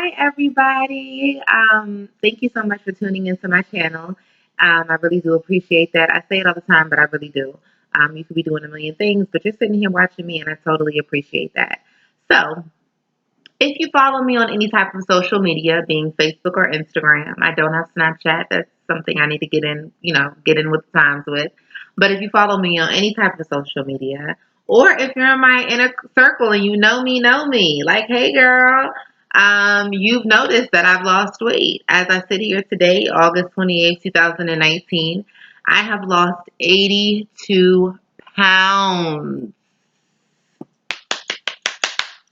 Hi, everybody. Thank you so much for tuning into my channel. I really do appreciate that. I say it all the time, but I really do. You could be doing a million things, but you're sitting here watching me, and I totally appreciate that. So, if you follow me on any type of social media, being Facebook or Instagram, I don't have Snapchat. That's something I need to get in with the times with. But if you follow me on any type of social media, or if you're in my inner circle and you know me, like, hey girl, you've noticed that I've lost weight. As I sit here today, August 28th, 2019, I have lost 82 pounds.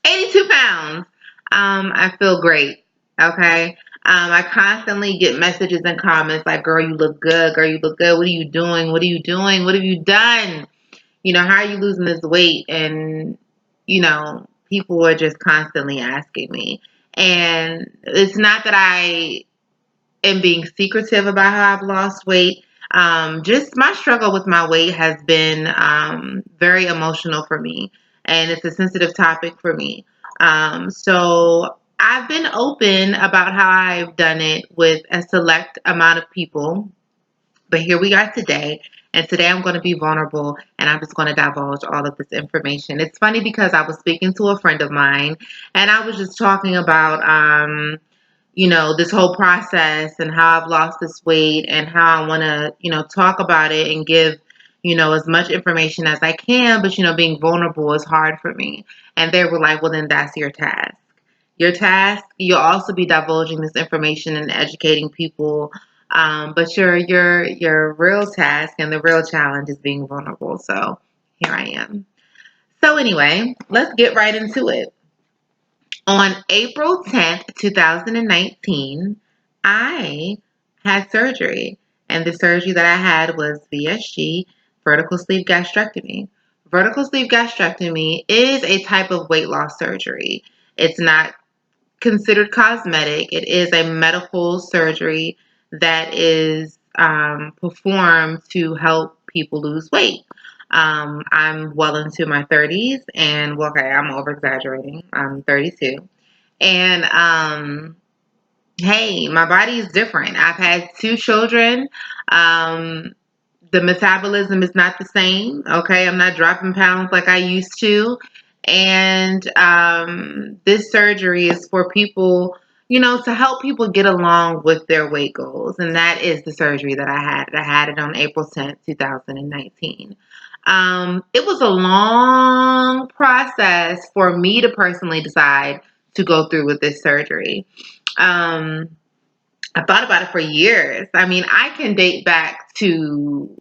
82 pounds. I feel great. Okay. I constantly get messages and comments like, girl, you look good. Girl, you look good. What are you doing? What are you doing? What have you done? How are you losing this weight? And, people are just constantly asking me. And it's not that I am being secretive about how I've lost weight. Just my struggle with my weight has been very emotional for me, and it's a sensitive topic for me. So I've been open about how I've done it with a select amount of people, but here we are today. And today I'm going to be vulnerable and I'm just going to divulge all of this information. It's funny because I was speaking to a friend of mine and I was just talking about, this whole process and how I've lost this weight and how I want to, talk about it and give, as much information as I can. But, being vulnerable is hard for me. And they were like, well, then that's your task. Your task, you'll also be divulging this information and educating people. But your real task and the real challenge is being vulnerable. So here I am. So anyway, let's get right into it. On April 10th, 2019, I had surgery, and the surgery that I had was VSG, vertical sleeve gastrectomy. Vertical sleeve gastrectomy is a type of weight loss surgery. It's not considered cosmetic. It is a medical surgery that is performed to help people lose weight. I'm well into my 30s, and well, okay, I'm over exaggerating. I'm 32, and hey, my body is different. I've had two children. Um, the metabolism is not the same. Okay, I'm not dropping pounds like I used to. And this surgery is for people, to help people get along with their weight goals. And that is the surgery that I had. I had it on April 10th, 2019. It was a long process for me to personally decide to go through with this surgery. Um, I thought about it for years. I mean, I can date back to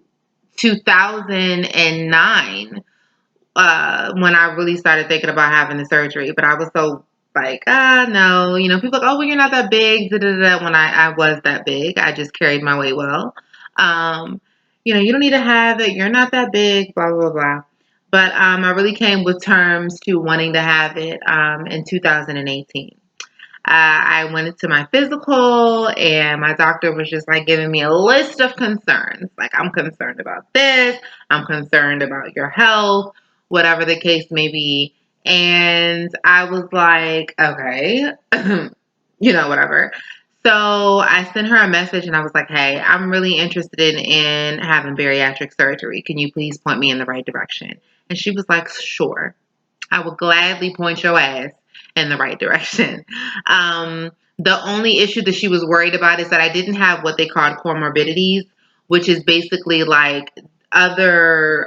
2009 when I really started thinking about having the surgery, but I was so like, no, people like, oh, well, you're not that big, da, da, da. When I was that big, I just carried my weight well. Um, you don't need to have it. You're not that big, blah, blah, blah. But I really came with terms to wanting to have it in 2018. I went into my physical, and my doctor was just like giving me a list of concerns. Like, I'm concerned about this, I'm concerned about your health, whatever the case may be. And I was like, okay, whatever. So I sent her a message and I was like, hey, I'm really interested in having bariatric surgery. Can you please point me in the right direction? And she was like, sure. I will gladly point your ass in the right direction. The only issue that she was worried about is that I didn't have what they called comorbidities, which is basically like other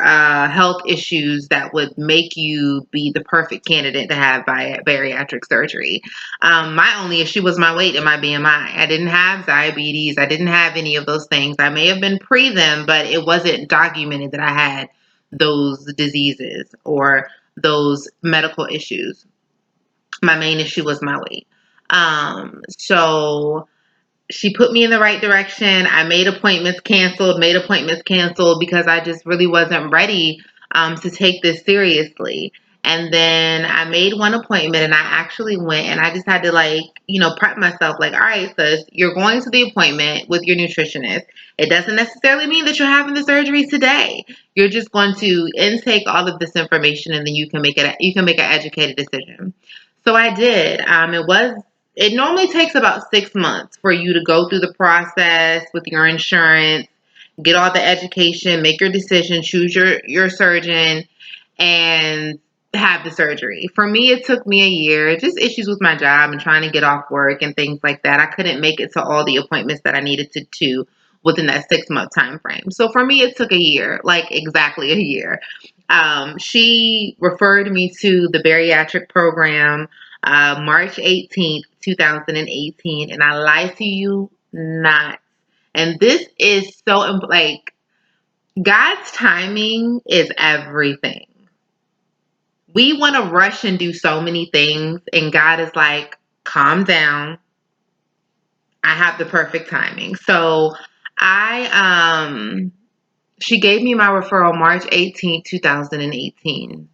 health issues that would make you be the perfect candidate to have bariatric surgery. My only issue was my weight and my BMI. I didn't have diabetes. I didn't have any of those things. I may have been pre them, but it wasn't documented that I had those diseases or those medical issues. My main issue was my weight. So she put me in the right direction. I made appointments canceled because I just really wasn't ready to take this seriously. And then I made one appointment and I actually went and I just had to prep myself like, all right, sis, you're going to the appointment with your nutritionist. It doesn't necessarily mean that you're having the surgery today. You're just going to intake all of this information and then you can make an educated decision. So I did. It was it normally takes about 6 months for you to go through the process with your insurance, get all the education, make your decision, choose your surgeon, and have the surgery. For me, it took me a year. Just issues with my job and trying to get off work and things like that. I couldn't make it to all the appointments that I needed to within that 6 month time frame. So for me, it took a year, like exactly a year. She referred me to the bariatric program March 18th, 2018, and I lie to you not. And this is so like God's timing is everything. We want to rush and do so many things, and God is like, calm down. I have the perfect timing. So I she gave me my referral March 18th, 2018.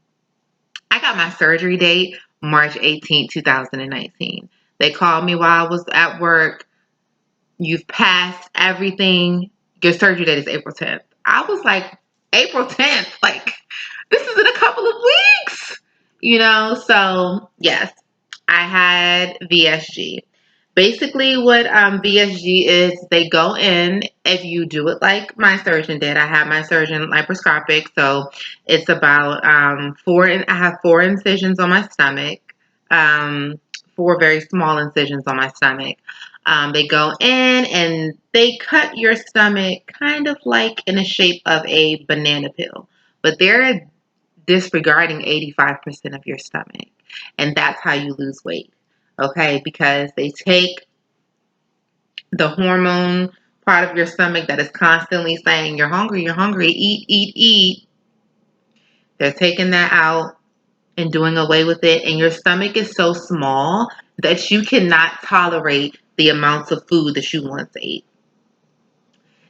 I got my surgery date March 18th, 2019. They called me while I was at work. You've passed everything. Your surgery date is April 10th. I was like, April 10th? Like, this is in a couple of weeks, So, yes, I had VSG. Basically, what VSG is, they go in. If you do it like my surgeon did, I had my surgeon laparoscopic, so it's about I have four incisions on my stomach, um, four very small incisions on my stomach. They go in and they cut your stomach kind of like in the shape of a banana peel, but they're disregarding 85% of your stomach. And that's how you lose weight. Okay, because they take the hormone part of your stomach that is constantly saying, you're hungry, eat, eat, eat. They're taking that out and doing away with it. And your stomach is so small that you cannot tolerate the amounts of food that you once ate.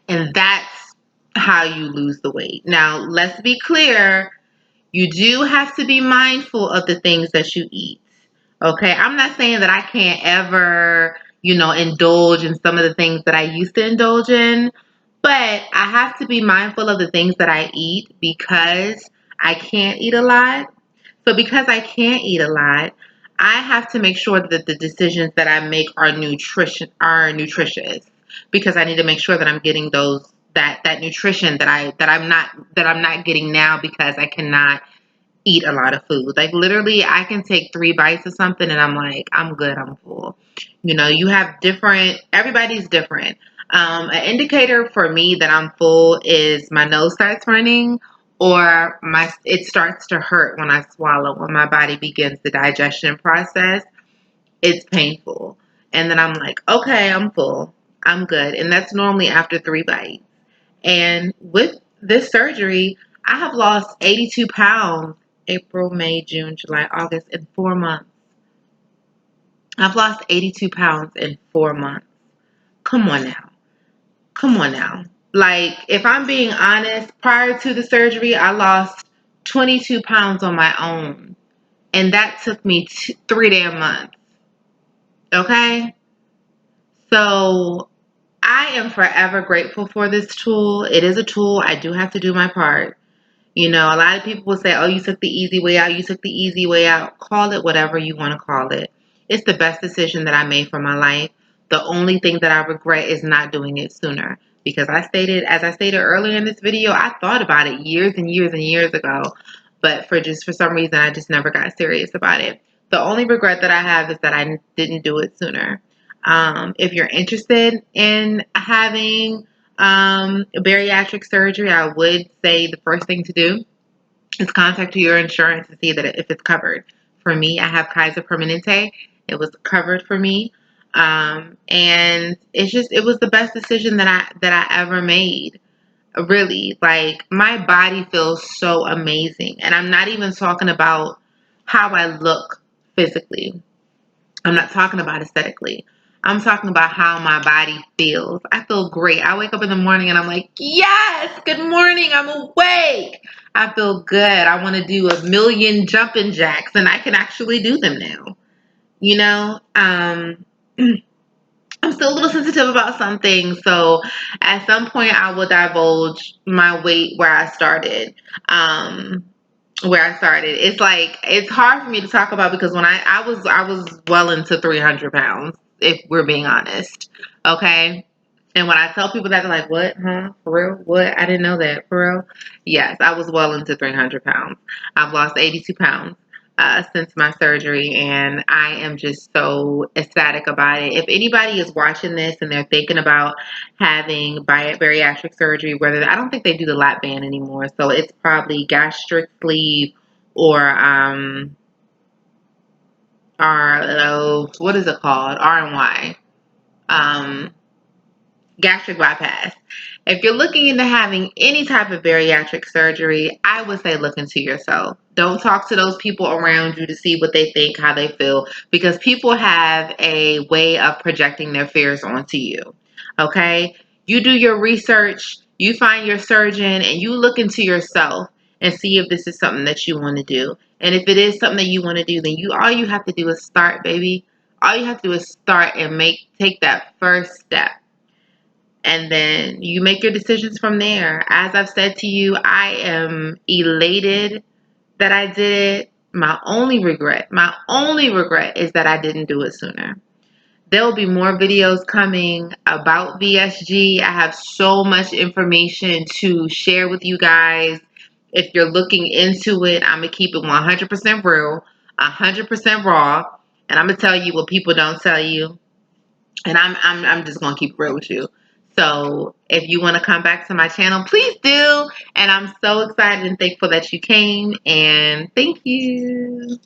And that's how you lose the weight. Now, let's be clear, you do have to be mindful of the things that you eat. Okay, I'm not saying that I can't ever, indulge in some of the things that I used to indulge in, but I have to be mindful of the things that I eat because I can't eat a lot. So because I can't eat a lot, I have to make sure that the decisions that I make are nutritious because I need to make sure that I'm getting that nutrition that I'm not getting now because I cannot eat a lot of food. Like literally I can take 3 bites of something and I'm like, I'm good, I'm full. You have everybody's different. An indicator for me that I'm full is my nose starts running or it starts to hurt when I swallow, when my body begins the digestion process. It's painful. And then I'm like, okay, I'm full. I'm good. And that's normally after 3 bites. And with this surgery, I have lost 82 pounds April, May, June, July, August in 4 months. I've lost 82 pounds in 4 months. Come on now. Come on now. Like, if I'm being honest, prior to the surgery, I lost 22 pounds on my own. And that took me 3 damn months. Okay? So, I am forever grateful for this tool. It is a tool. I do have to do my part. A lot of people will say, oh, you took the easy way out. You took the easy way out. Call it whatever you want to call it. It's the best decision that I made for my life. The only thing that I regret is not doing it sooner. Because as I stated earlier in this video, I thought about it years and years and years ago. But for some reason, I just never got serious about it. The only regret that I have is that I didn't do it sooner. If you're interested in having bariatric surgery, I would say the first thing to do is contact your insurance to see that if it's covered. For me, I have Kaiser Permanente. It was covered for me. And it was the best decision that I ever made. Really, like my body feels so amazing. And I'm not even talking about how I look physically. I'm not talking about aesthetically. I'm talking about how my body feels. I feel great. I wake up in the morning and I'm like, yes, good morning. I'm awake. I feel good. I want to do a million jumping jacks and I can actually do them now. You know, I'm still a little sensitive about some things. So at some point I will divulge my weight where I started. Um, where I started. It's like it's hard for me to talk about because when I was well into 300 pounds, if we're being honest. Okay. And when I tell people that, they're like, "What? Huh? For real? What? I didn't know that. For real?" Yes, I was well into 300 pounds. I've lost 82 pounds since my surgery, and I am just so ecstatic about it. If anybody is watching this and they're thinking about having bariatric surgery, whether I don't think they do the lap band anymore, so it's probably gastric sleeve or what is it called? RNY. Um, Gastric bypass. If you're looking into having any type of bariatric surgery, I would say look into yourself. Don't talk to those people around you to see what they think, how they feel, because people have a way of projecting their fears onto you. Okay? You do your research, you find your surgeon, and you look into yourself and see if this is something that you want to do. And if it is something that you want to do, then all you have to do is start, baby. All you have to do is start and take that first step, and then you make your decisions from there. As I've said to you, I am elated that I did it. My only regret is that I didn't do it sooner. There will be more videos coming about VSG. I have so much information to share with you guys. If you're looking into it, I'm going to keep it 100% real, 100% raw, and I'm going to tell you what people don't tell you, and I'm just gonna keep it real with you. So if you want to come back to my channel, please do. And I'm so excited and thankful that you came. And thank you.